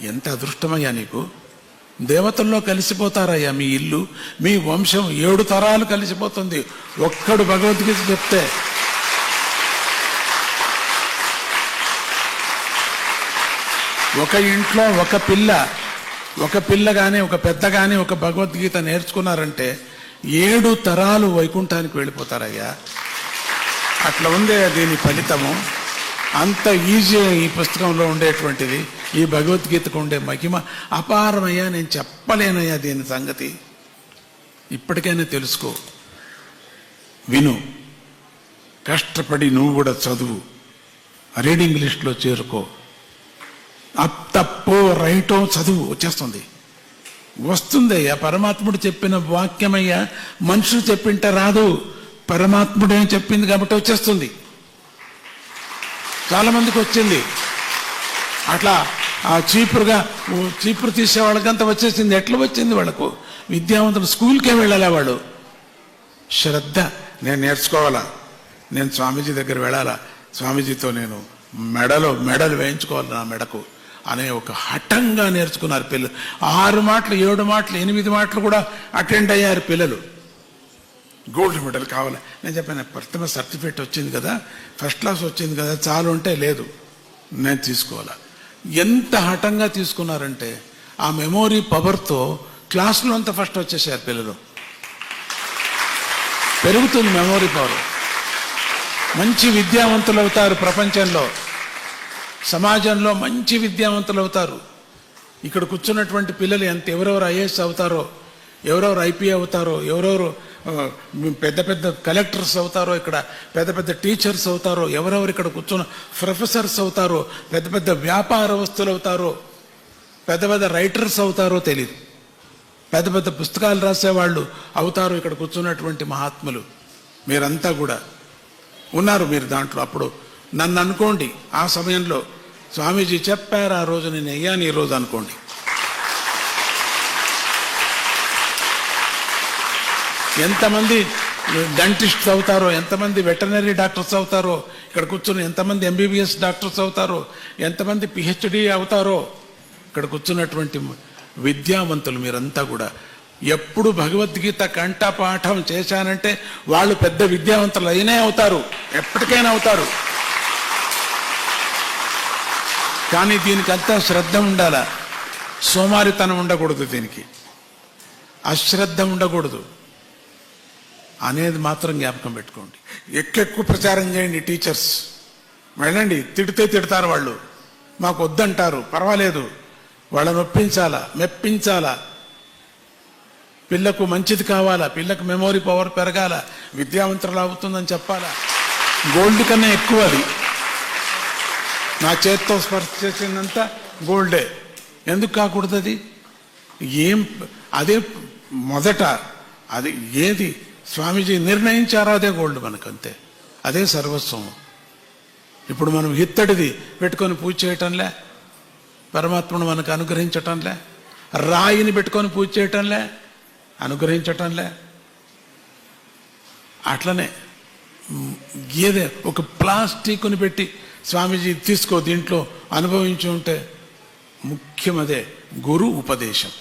ఎంత అదృష్టమయ్యా నీకు. దేవతల్లో కలిసిపోతారయ్యా మీ ఇల్లు, మీ వంశం 7 తరాలు కలిసిపోతుంది ఒక్కడు భగవద్గీత చెప్తే. ఒక ఇంట్లో ఒక పిల్ల కానీ ఒక పెద్ద కానీ ఒక భగవద్గీత నేర్చుకున్నారంటే 7 తరాలు వైకుంఠానికి వెళ్ళిపోతారయ్యా. అట్లా ఉందే దీని ఫలితము. అంత ఈజీ ఈ పుస్తకంలో ఉండేటువంటిది. ఈ భగవద్గీతకు ఉండే మహిమ అపారమయ్యా. నేను చెప్పలేనయ్యా దీని సంగతి. ఇప్పటికైనా తెలుసుకో, విను, కష్టపడి నువ్వు కూడా చదువు, రీడింగ్ లిస్ట్లో చేరుకో. తప్పో రైటో చదువు, వస్తుందయ్యా. పరమాత్ముడు చెప్పిన వాక్యమయ్యా. మనుషులు చెప్పింటే రాదు, పరమాత్ముడే చెప్పింది కాబట్టి వచ్చేస్తుంది. చాలా మందికి వచ్చింది అట్లా. ఆ చీపురు తీసే వాళ్ళకంతా వచ్చేసింది. ఎట్లా వచ్చింది వాళ్ళకు? విద్యావంతులు స్కూల్కే వెళ్ళాలా వాళ్ళు? శ్రద్ధ. నేను నేర్చుకోవాలా, నేను స్వామీజీ దగ్గర వెళ్ళాలా, స్వామీజీతో నేను మెడలు వేయించుకోవాలి నా మెడకు అనే ఒక హఠంగా నేర్చుకున్నారు పిల్లలు. 6 మాటలు 7 మాటలు 8 మాటలు కూడా అటెండ్ అయ్యారు పిల్లలు. గోల్డ్ మెడల్ కావాలి. నేను చెప్పాను, ప్రథమ సర్టిఫికేట్ వచ్చింది కదా, ఫస్ట్ క్లాస్ వచ్చింది కదా, చాలు అంటే లేదు, నేను తీసుకోవాలా. ఎంత హఠంగా తీసుకున్నారంటే ఆ మెమోరీ పవర్తో క్లాసులో అంతా ఫస్ట్ వచ్చేసారు పిల్లలు. పెరుగుతుంది మెమోరీ పవర్. మంచి విద్యావంతులు అవుతారు. ప్రపంచంలో సమాజంలో మంచి విద్యావంతులు అవుతారు. ఇక్కడ కూర్చున్నటువంటి పిల్లలు ఎవరెవరు ఐఏఎస్ అవుతారో, ఎవరెవరు ఐపీ అవుతారో, ఎవరెవరు పెద్ద పెద్ద కలెక్టర్స్ అవుతారో, ఇక్కడ పెద్ద పెద్ద టీచర్స్ అవుతారో, ఎవరెవరు ఇక్కడ కూర్చున్న ప్రొఫెసర్స్ అవుతారో, పెద్ద పెద్ద వ్యాపారస్తులు అవుతారో, పెద్ద పెద్ద రైటర్స్ అవుతారో తెలియదు. పెద్ద పెద్ద పుస్తకాలు రాసేవాళ్ళు అవుతారు ఇక్కడ కూర్చున్నటువంటి మహాత్ములు. మీరంతా కూడా ఉన్నారు మీరు దాంట్లో. అప్పుడు నన్ను అనుకోండి, ఆ సమయంలో స్వామీజీ చెప్పారు ఆ రోజు, నేను అయ్యాను ఈ రోజు అనుకోండి. ఎంతమంది డెంటిస్ట్స్ అవుతారో, ఎంతమంది వెటర్నరీ డాక్టర్స్ అవుతారో, ఇక్కడ కూర్చుని ఎంతమంది ఎంబీబీఎస్ డాక్టర్స్ అవుతారో, ఎంతమంది పిహెచ్డి అవుతారో, ఇక్కడ కూర్చున్నటువంటి విద్యావంతులు మీరంతా కూడా. ఎప్పుడు భగవద్గీత కంఠపాఠం చేశానంటే వాళ్ళు పెద్ద విద్యావంతులు అయినే అవుతారు, ఎప్పటికైనా అవుతారు. కానీ దీనికంతా శ్రద్ధ ఉండాలా, సోమారితనం ఉండకూడదు, దీనికి అశ్రద్ధ ఉండకూడదు అనేది మాత్రం జ్ఞాపకం పెట్టుకోండి. ఎక్కువ ప్రచారం చేయండి. టీచర్స్ వెళ్ళండి, తిడతారు వాళ్ళు, మాకు వద్దంటారు, పర్వాలేదు, వాళ్ళని ఒప్పించాలా, మెప్పించాలా. పిల్లకు మంచిది కావాలా, పిల్లకు మెమోరీ పవర్ పెరగాల, విద్యావంతులు అవుతుందని చెప్పాలా. గోల్డ్ కన్నా ఎక్కువ అది. నా చేత్తో స్పర్శ చేసిందంతా గోల్డే, ఎందుకు కాకూడదు? అది అదే మొదట, అది ఏది స్వామీజీ నిర్ణయించారో అదే గోల్డ్ మనకంతే, అదే సర్వస్వం. ఇప్పుడు మనం ఇత్తడిది పెట్టుకొని పూజ చేయటంలే, పరమాత్మను మనకు అనుగ్రహించటంలే. రాయిని పెట్టుకొని పూజ చేయటంలే, అనుగ్రహించటంలే. అట్లనే ఏదే ఒక ప్లాస్టిక్ని పెట్టి స్వామీజీ తీసుకో, దీంట్లో అనుభవించి ఉంటే ముఖ్యం అదే గురు ఉపదేశం.